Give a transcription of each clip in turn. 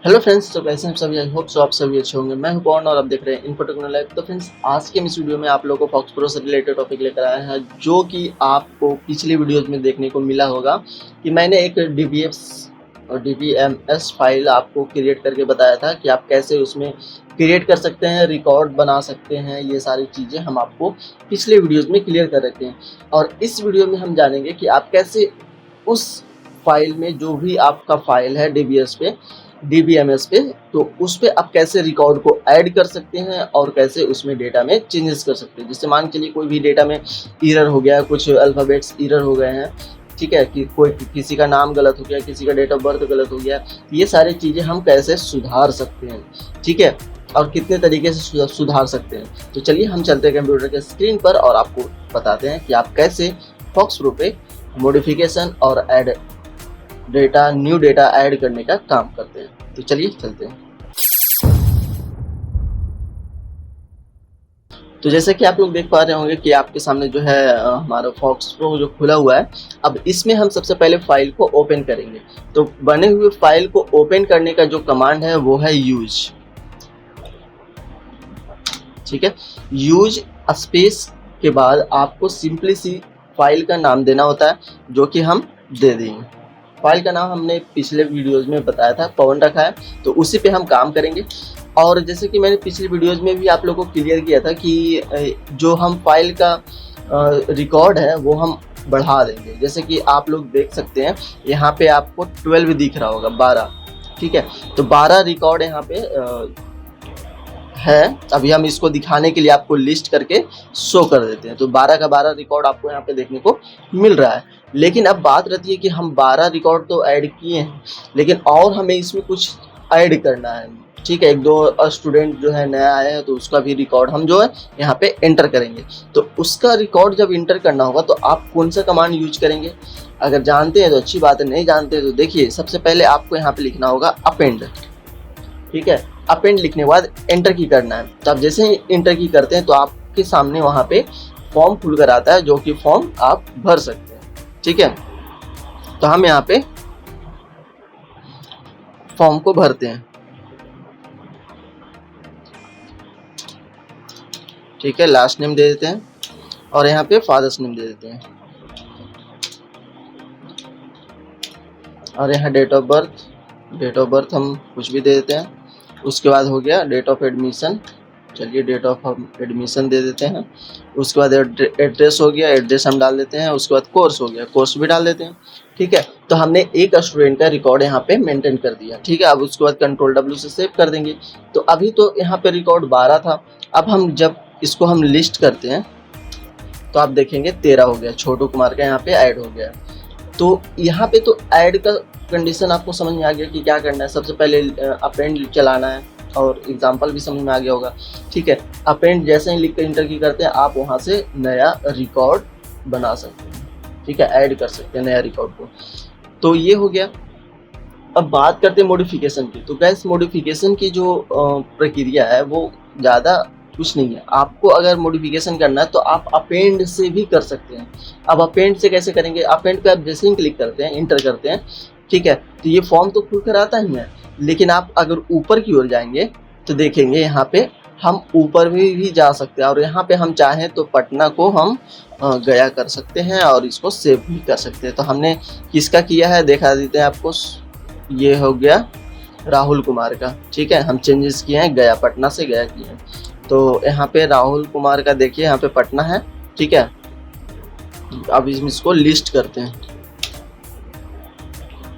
Hello friends, तो कैसे हैं सभी। आई होप सो आप सभी अच्छे होंगे। मैं हूं पवन और आप देख रहे हैं इनपुट टेक्नोलॉजी। तो फ्रेंड्स, आज के इस वीडियो में आप लोगों को फॉक्स प्रो से रिलेटेड टॉपिक लेकर आया है, जो कि आपको पिछली वीडियोज में देखने को मिला होगा कि मैंने एक DBFS और DBMS फाइल आपको क्रिएट करके बताया था कि आप कैसे उसमें क्रिएट कर सकते हैं, रिकॉर्ड बना सकते हैं। ये सारी चीज़ें हम आपको पिछले वीडियोज़ में क्लियर कर रखे हैं और इस वीडियो में हम जानेंगे कि आप कैसे उस फाइल में, जो भी आपका फाइल है DBMS पे, तो उस पे आप कैसे रिकॉर्ड को ऐड कर सकते हैं और कैसे उसमें डेटा में चेंजेस कर सकते हैं। जैसे मान के चलिए कोई भी डेटा में एरर हो गया, कुछ अल्फ़ाबेट्स एरर हो गए हैं, ठीक है, कि कोई किसी का नाम गलत हो गया, किसी का डेट ऑफ बर्थ गलत हो गया, ये सारी चीज़ें हम कैसे सुधार सकते हैं, ठीक है, और कितने तरीके से सुधार सकते हैं। तो चलिए हम चलते हैं कंप्यूटर के स्क्रीन पर और आपको बताते हैं कि आप कैसे फॉक्स प्रो पे मॉडिफिकेशन और न्यू डेटा ऐड करने का काम करते हैं। तो चलिए चलते हैं। तो जैसे कि आप लोग देख पा रहे होंगे कि आपके सामने जो है हमारा फॉक्स प्रो जो खुला हुआ है। अब इसमें हम सबसे पहले फाइल को ओपन करेंगे। तो बने हुए फाइल को ओपन करने का जो कमांड है वो है यूज, ठीक है। यूज स्पेस के बाद आपको सिंपली सी फाइल का नाम देना होता है, जो कि हम दे देंगे। फाइल का नाम हमने पिछले वीडियोज़ में बताया था, पवन रखा है, तो उसी पे हम काम करेंगे। और जैसे कि मैंने पिछली वीडियोज़ में भी आप लोगों को क्लियर किया था कि जो हम फाइल का रिकॉर्ड है वो हम बढ़ा देंगे। जैसे कि आप लोग देख सकते हैं, यहाँ पे आपको 12 दिख रहा होगा, 12, ठीक है। तो 12 रिकॉर्ड यहाँ पे है। अभी हम इसको दिखाने के लिए आपको लिस्ट करके शो कर देते हैं। तो 12 का 12 रिकॉर्ड आपको यहाँ पे देखने को मिल रहा है। लेकिन अब बात रहती है कि हम 12 रिकॉर्ड तो ऐड किए हैं, लेकिन और हमें इसमें कुछ ऐड करना है, ठीक है। एक दो स्टूडेंट जो है नया आया है, तो उसका भी रिकॉर्ड हम जो है यहाँ पे एंटर करेंगे। तो उसका रिकॉर्ड जब एंटर करना होगा तो आप कौन सा कमांड यूज करेंगे? अगर जानते हैं तो अच्छी बात है, नहीं जानते हैं तो देखिए, सबसे पहले आपको यहाँ पे लिखना होगा अपेंड, ठीक है। अपेंड लिखने के बाद एंटर की करना है। तो आप जैसे ही एंटर की करते हैं तो आपके सामने वहाँ पे फॉर्म खुल कर आता है, जो कि फॉर्म आप भर सकते हैं, ठीक है। तो हम यहाँ पे फॉर्म को भरते हैं, ठीक है। लास्ट नेम दे देते हैं और यहाँ पे फादर्स नेम दे देते हैं और यहाँ डेट ऑफ बर्थ हम कुछ भी दे देते हैं। उसके बाद हो गया डेट ऑफ एडमिशन, चलिए डेट ऑफ एडमिशन दे देते हैं। उसके बाद एड्रेस हो गया, एड्रेस हम डाल देते हैं। उसके बाद कोर्स हो गया, कोर्स भी डाल देते हैं, ठीक है। तो हमने एक स्टूडेंट का रिकॉर्ड यहाँ पे मेंटेन कर दिया, ठीक है। अब उसके बाद Ctrl+W से सेव कर देंगे। तो अभी तो यहाँ पे रिकॉर्ड 12 था। अब हम जब इसको हम लिस्ट करते हैं तो आप देखेंगे 13 हो गया, छोटू कुमार का यहाँ पे ऐड हो गया। तो यहाँ पे तो ऐड का कंडीशन आपको समझ में आ गया कि क्या करना है। सबसे पहले अपेंड चलाना है और एग्जाम्पल भी समझ में आ गया होगा, ठीक है। अपेंड जैसे ही लिख कर इंटर की करते हैं, आप वहाँ से नया रिकॉर्ड बना सकते हैं, ठीक है, ऐड कर सकते हैं नया रिकॉर्ड को। तो ये हो गया। अब बात करते हैं मॉडिफिकेशन की। तो गैस, मॉडिफिकेशन की जो प्रक्रिया है वो ज़्यादा कुछ नहीं है। आपको अगर मॉडिफिकेशन करना है तो आप अपेंड से भी कर सकते हैं। अब अपेंड से कैसे करेंगे? अपेंड पे आप जैसे ही क्लिक करते हैं, इंटर करते हैं, ठीक है, तो ये फॉर्म तो खुल कर आता ही है। लेकिन आप अगर ऊपर की ओर जाएंगे तो देखेंगे यहाँ पे हम ऊपर भी जा सकते हैं और यहाँ पे हम चाहें तो पटना को हम गया कर सकते हैं और इसको सेव भी कर सकते हैं। तो हमने किसका किया है दिखा देते हैं आपको। ये हो गया राहुल कुमार का, ठीक है। हम चेंजेस किए हैं, गया, पटना से गया किए हैं। तो यहाँ पे राहुल कुमार का देखिए, यहाँ पे पटना है, ठीक है। अब इसको लिस्ट करते हैं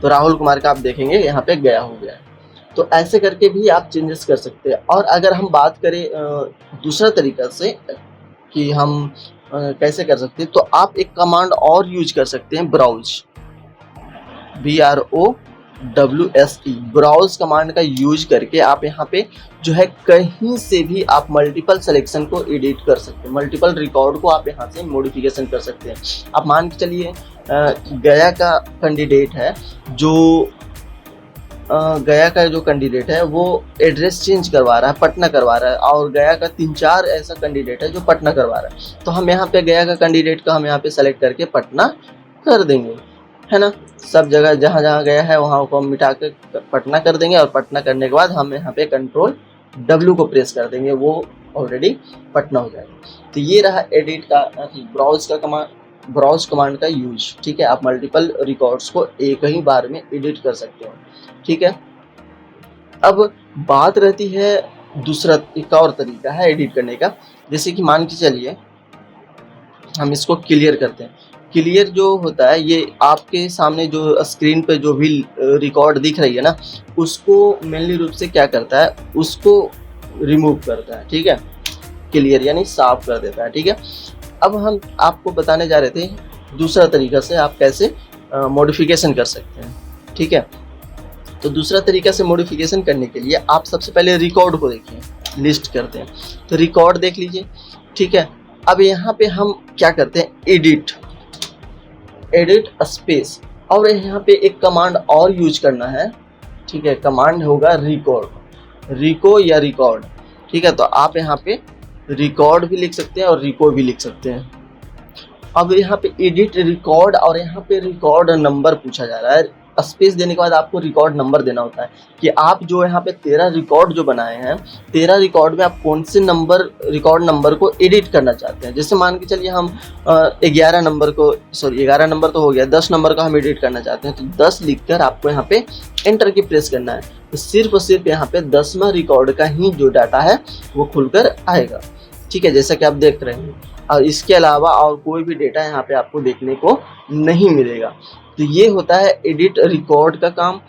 तो राहुल कुमार का आप देखेंगे यहाँ पे गया हो गया। तो ऐसे करके भी आप चेंजेस कर सकते हैं। और अगर हम बात करें दूसरा तरीका से कि हम कैसे कर सकते हैं, तो आप एक कमांड और यूज कर सकते हैं, ब्राउज, BROWSE, ब्राउज कमांड का यूज करके आप यहाँ पे जो है कहीं से भी आप मल्टीपल सिलेक्शन को एडिट कर सकते हैं, मल्टीपल रिकॉर्ड को आप यहाँ से मॉडिफिकेशन कर सकते हैं। आप मान के चलिए गया का कैंडिडेट है, जो गया का जो कैंडिडेट है वो एड्रेस चेंज करवा रहा है, पटना करवा रहा है, और गया का 3-4 ऐसा कैंडिडेट है जो पटना करवा रहा है। तो हम यहाँ पे गया का कैंडिडेट का हम यहाँ पे सेलेक्ट करके पटना कर देंगे, है ना। सब जगह जहाँ जहाँ गया है वहाँ को हम मिटा के पटना कर देंगे, और पटना करने के बाद हम यहाँ पे कंट्रोल W को प्रेस कर देंगे, वो ऑलरेडी पटना हो जाएगा। तो ये रहा एडिट का ब्राउज कमांड का यूज। ठीक है, आप मल्टीपल रिकॉर्ड्स को एक ही बार में एडिट कर सकते हो। ठीक है, अब बात रहती है दूसरा, एक और तरीका है एडिट करने का। जैसे कि मान के चलिए हम इसको क्लियर करते हैं। क्लियर जो होता है, ये आपके सामने जो स्क्रीन पे जो भी रिकॉर्ड दिख रही है ना, उसको मेनली रूप से क्या करता है, उसको रिमूव करता है। ठीक है, क्लियर यानी साफ कर देता है। ठीक है, अब हम आपको बताने जा रहे थे दूसरा तरीका से आप कैसे मॉडिफिकेशन कर सकते हैं। ठीक है, तो दूसरा तरीका से मॉडिफिकेशन करने के लिए आप सबसे पहले रिकॉर्ड को देखिए, लिस्ट करते हैं तो रिकॉर्ड देख लीजिए। ठीक है, अब यहाँ पे हम क्या करते हैं, एडिट स्पेस, और यहाँ पे एक कमांड और यूज करना है। ठीक है, कमांड होगा रिको या रिकॉर्ड। ठीक है, तो आप यहाँ पे रिकॉर्ड भी लिख सकते हैं और रिको भी लिख सकते हैं। अब यहाँ पे एडिट रिकॉर्ड, और यहाँ पे रिकॉर्ड नंबर पूछा जा रहा है। स्पेस देने के बाद आपको रिकॉर्ड नंबर देना होता है कि आप जो यहाँ पे 13 रिकॉर्ड जो बनाए हैं, 13 रिकॉर्ड में आप कौन से रिकॉर्ड नंबर को एडिट करना चाहते हैं। जैसे मान के चलिए हम 11 नंबर को, सॉरी 11 नंबर तो हो गया, 10 नंबर का हम एडिट करना चाहते हैं, तो 10 लिखकर आपको यहाँ पे एंटर की प्रेस करना है। तो सिर्फ और सिर्फ यहाँ पे 10वां रिकॉर्ड का ही जो डाटा है वो खुलकर आएगा। ठीक है, जैसा कि आप देख रहे हैं, और इसके अलावा और कोई भी डेटा यहाँ पे आपको देखने को नहीं मिलेगा। तो ये होता है एडिट रिकॉर्ड का काम।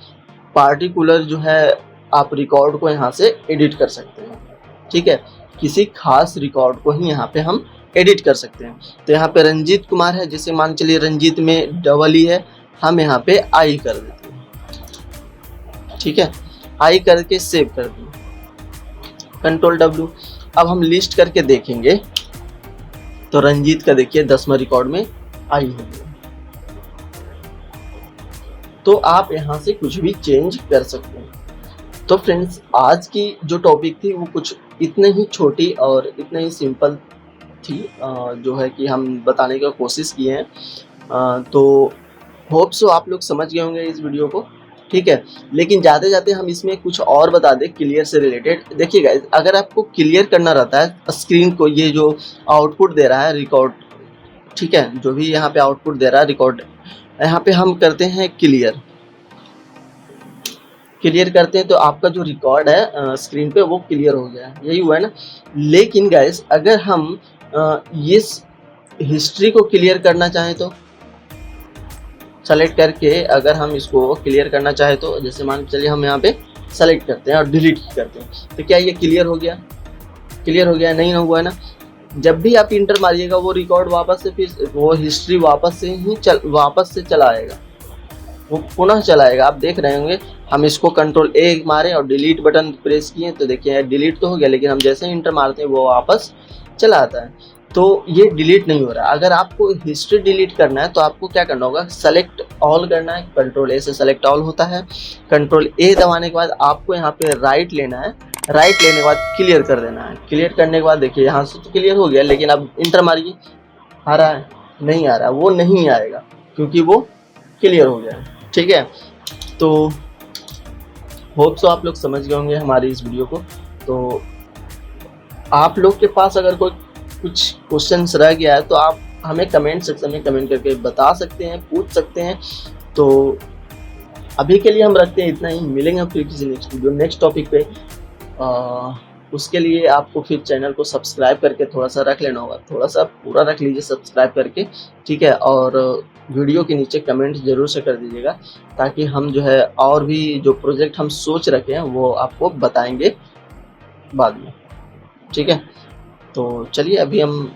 पार्टिकुलर जो है आप रिकॉर्ड को यहाँ से एडिट कर सकते हैं। ठीक है, किसी खास रिकॉर्ड को ही यहाँ पे हम एडिट कर सकते हैं। तो यहाँ पे रंजीत कुमार है, जैसे मान चलिए रंजीत में डबल ई है, हम यहाँ पे आई कर देते हैं। ठीक है, आई करके सेव कर दें, कंट्रोल W। अब हम लिस्ट करके देखेंगे तो रंजीत का देखिए 10वां रिकॉर्ड में आई हो गया। तो आप यहाँ से कुछ भी चेंज कर सकते हैं। तो फ्रेंड्स, आज की जो टॉपिक थी वो कुछ इतने ही छोटी और इतने ही सिंपल थी, जो है कि हम बताने की कोशिश किए हैं। तो होप सो आप लोग समझ गए होंगे इस वीडियो को। ठीक है, लेकिन जाते जाते हम इसमें कुछ और बता दें क्लियर से रिलेटेड। देखिए गाइस, अगर आपको क्लियर करना रहता है स्क्रीन को, ये जो आउटपुट दे रहा है रिकॉर्ड, ठीक है, जो भी यहाँ पे आउटपुट दे रहा है रिकॉर्ड, यहाँ पे हम करते हैं क्लियर करते हैं, तो आपका जो रिकॉर्ड है स्क्रीन पे वो क्लियर हो गया, यही हुआ है ना। लेकिन गाइस, अगर हम इस हिस्ट्री को क्लियर करना चाहें तो सेलेक्ट करके, अगर हम इसको क्लियर करना चाहे तो जैसे मान चलिए हम यहाँ पे सेलेक्ट करते हैं और डिलीट करते हैं, तो क्या ये क्लियर हो गया? नहीं हुआ है ना। जब भी आप इंटर मारिएगा वो रिकॉर्ड वापस से, फिर वो हिस्ट्री वापस से चला आएगा, वो पुनः चलाएगा। आप देख रहे होंगे, हम इसको कंट्रोल A मारे और डिलीट बटन प्रेस किए तो देखिए डिलीट तो हो गया, लेकिन हम जैसे ही इंटर मारते हैं वो वापस चला आता है। तो ये डिलीट नहीं हो रहा। अगर आपको हिस्ट्री डिलीट करना है तो आपको क्या करना होगा, सेलेक्ट ऑल करना है। कंट्रोल A से सेलेक्ट ऑल होता है। कंट्रोल A दबाने के बाद आपको यहाँ पे राइट लेना है। राइट लेने के बाद क्लियर कर देना है। क्लियर करने के बाद देखिए यहाँ से तो क्लियर हो गया, लेकिन अब इंटर मारिए, आ रहा है? नहीं आ रहा, वो नहीं आएगा क्योंकि वो क्लियर हो गया। ठीक है, तो होप सो आप लोग समझ गए होंगे हमारी इस वीडियो को। तो आप लोग के पास अगर कोई कुछ क्वेश्चंस रह गया है तो आप हमें कमेंट सेक्शन में कमेंट करके बता सकते हैं, पूछ सकते हैं। तो अभी के लिए हम रखते हैं इतना ही, मिलेंगे फिर किसी नेक्स्ट वीडियो नेक्स्ट टॉपिक पे। उसके लिए आपको फिर चैनल को सब्सक्राइब करके थोड़ा सा रख लेना होगा, थोड़ा सा पूरा रख लीजिए सब्सक्राइब करके, ठीक है। और वीडियो के नीचे कमेंट जरूर से कर दीजिएगा, ताकि हम जो है और भी जो प्रोजेक्ट हम सोच रखे हैं वो आपको बताएंगे बाद में, ठीक है। तो चलिए अभी हम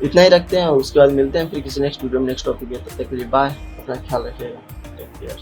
इतना ही रखते हैं, उसके बाद मिलते हैं फिर किसी नेक्स्ट वीडियो में नेक्स्ट टॉपिक है। तब तक के लिए बाय, अपना ख्याल रखिएगा, टेक केयर।